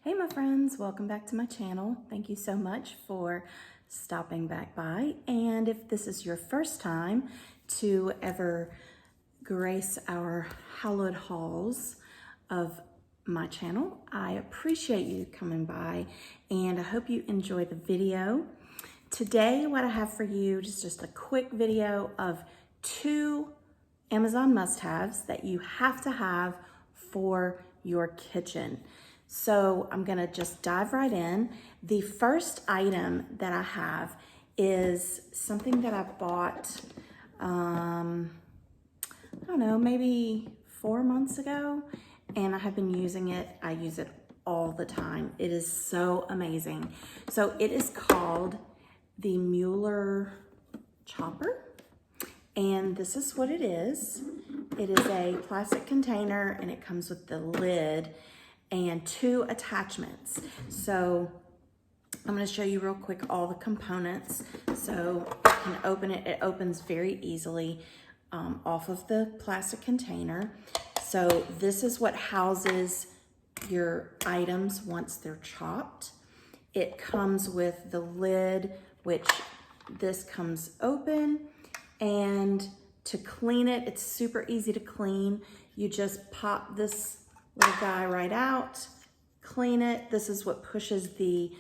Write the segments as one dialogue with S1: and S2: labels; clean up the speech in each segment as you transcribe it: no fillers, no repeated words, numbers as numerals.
S1: Hey my friends, welcome back to my channel. Thank you so much for stopping back by. And if this is your first time to ever grace our hallowed halls of my channel, I appreciate you coming by and I hope you enjoy the video. Today, what I have for you is just a quick video of 2 Amazon must-haves that you have to have for your kitchen. So I'm gonna just dive right in. The first item that I have is something that I bought, I don't know, maybe 4 months ago, and I have been using it. I use it all the time. It is so amazing. So it is called the Mueller chopper, and this is what it is. It is a plastic container and it comes with the lid and 2 attachments. So I'm going to show you real quick all the components. So you can open it. It opens very easily off of the plastic container. So this is what houses your items once they're chopped. It comes with the lid, which this comes open, and to clean it, it's super easy to clean. You just pop this little guy right out, clean it. This is what pushes the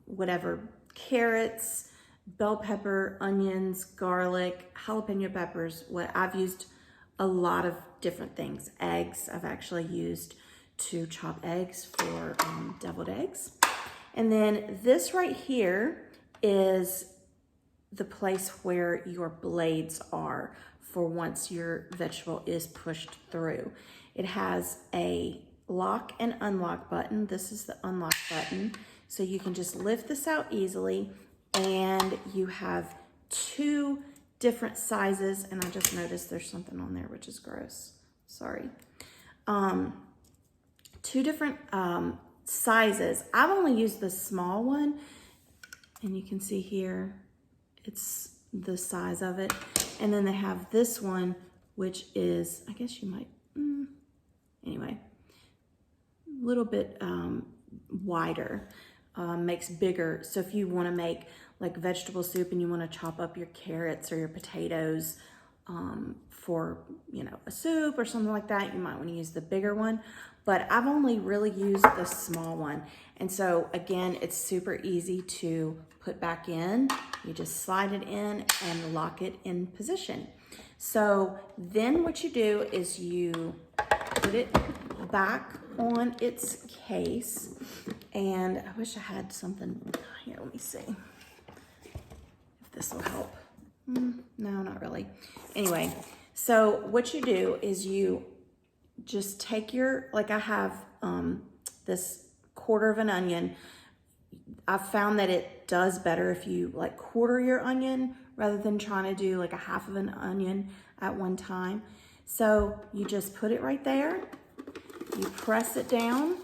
S1: whatever carrots, bell pepper, onions, garlic, jalapeno peppers. What I've used a lot of different things. Eggs, I've actually used to chop eggs for deviled eggs. And then this right here is the place where your blades are for once your vegetable is pushed through. It has a lock and unlock button. This is the unlock button. So you can just lift this out easily, and you have 2 different sizes, and I just noticed there's something on there which is gross. Sorry. 2 different sizes. I've only used the small one, and you can see here it's the size of it. And then they have this one, which is, I guess you might, anyway, a little bit wider, makes bigger. So if you want to make like vegetable soup and you want to chop up your carrots or your potatoes for, you know, a soup or something like that, you might want to use the bigger one. But I've only really used the small one. And so again, it's super easy to put back in. You just slide it in and lock it in position. So then what you do is you put it back on its case. And I wish I had something here. Let me see if this will help. No, not really. Anyway, so what you do is you just take your, like I have this 1/4 of an onion. I've found that it does better if you like quarter your onion rather than trying to do like a 1/2 of an onion at one time. So you just put it right there, you press it down,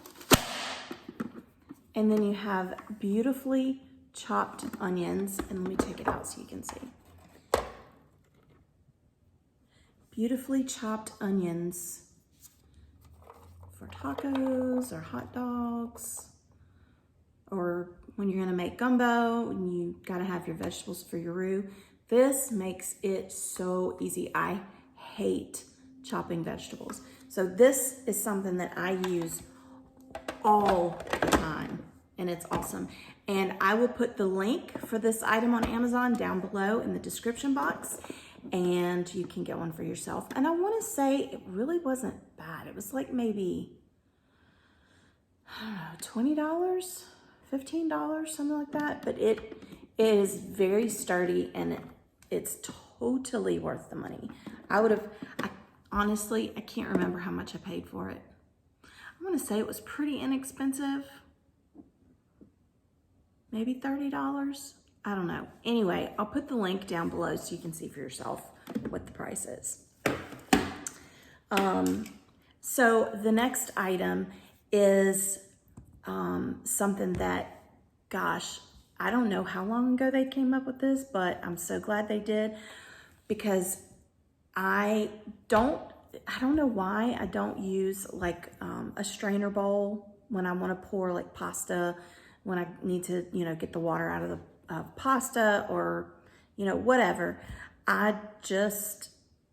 S1: and then you have beautifully chopped onions. And let me take it out so you can see. Beautifully chopped onions for tacos or hot dogs, or when you're gonna make gumbo and you gotta have your vegetables for your roux. This makes it so easy. I hate chopping vegetables. So this is something that I use all the time, and it's awesome. And I will put the link for this item on Amazon down below in the description box, and you can get one for yourself. And I wanna say it really wasn't bad. It was like maybe, I don't know, $20, $15, something like that. But it is very sturdy and it's totally worth the money. Honestly, I can't remember how much I paid for it. I want to say it was pretty inexpensive. Maybe $30. I don't know. Anyway, I'll put the link down below so you can see for yourself what the price is. So the next item is something that, gosh, I don't know how long ago they came up with this, but I'm so glad they did, because I don't know why I don't use like a strainer bowl when I want to pour like pasta, when I need to, you know, get the water out of the pasta or, you know, whatever. I just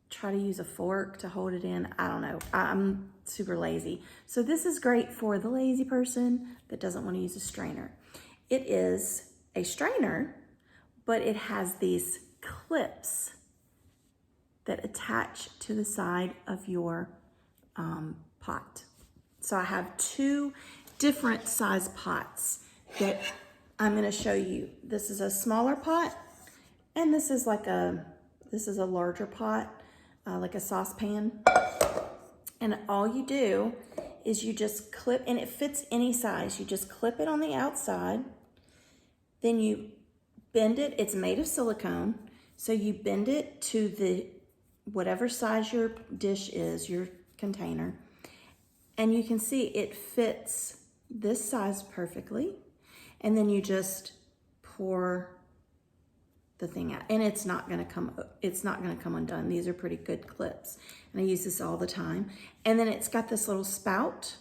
S1: try to use a fork to hold it in. I don't know. I'm super lazy. So this is great for the lazy person that doesn't want to use a strainer. It is a strainer, but it has these clips that attach to the side of your pot. So I have two different size pots that I'm going to show you. This is a smaller pot, and this is a larger pot, like a saucepan. And all you do is you just clip, and it fits any size. You just clip it on the outside, then you bend it. It's made of silicone, so you bend it to the whatever size your dish is, your container, and you can see it fits this size perfectly. And then you just pour the thing out, and it's not gonna come undone. These are pretty good clips, and I use this all the time. And then it's got this little spout,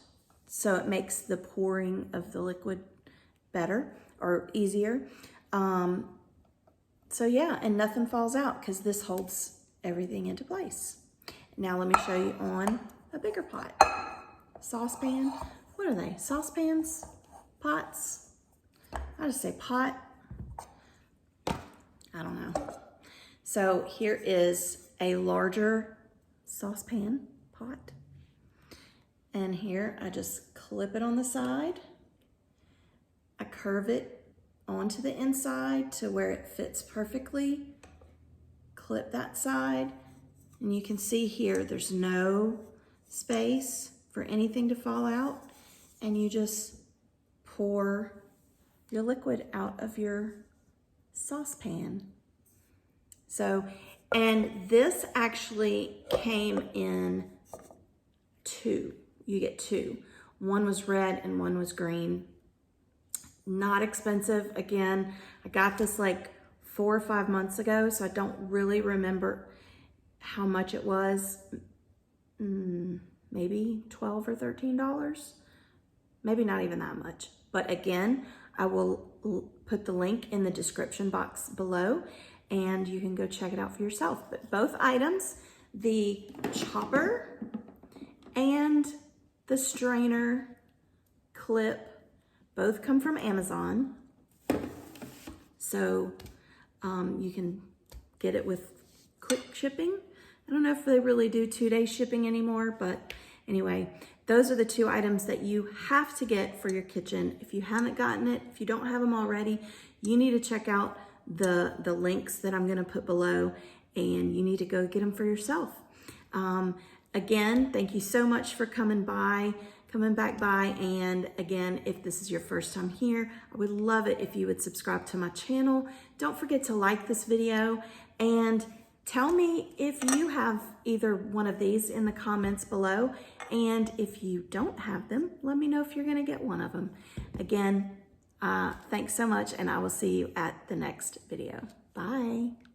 S1: so it makes the pouring of the liquid better or easier. So yeah, and nothing falls out because this holds everything into place. Now let me show you on a bigger pot. Saucepan, what are they? Saucepans? Pots? I just say pot. I don't know. So here is a larger saucepan pot. And here I just clip it on the side. I curve it onto the inside to where it fits perfectly. Clip that side. And you can see here there's no space for anything to fall out. And you just pour your liquid out of your saucepan. So, and this actually came in two. You get two. One was red and one was green. Not expensive. Again, I got this like 4 or 5 months ago, so I don't really remember how much it was. Maybe $12 or $13. Maybe not even that much. But again, I will put the link in the description box below, and you can go check it out for yourself. But both items, the chopper and the strainer clip, both come from Amazon. So you can get it with quick shipping. I don't know if they really do 2-day shipping anymore, but anyway, those are the two items that you have to get for your kitchen. If you haven't gotten it, if you don't have them already, you need to check out the links that I'm gonna put below, and you need to go get them for yourself. Again, thank you so much for coming back by. And again, if this is your first time here, I would love it if you would subscribe to my channel. Don't forget to like this video, and tell me if you have either one of these in the comments below. And if you don't have them, let me know if you're gonna get one of them. Again, thanks so much, and I will see you at the next video. Bye.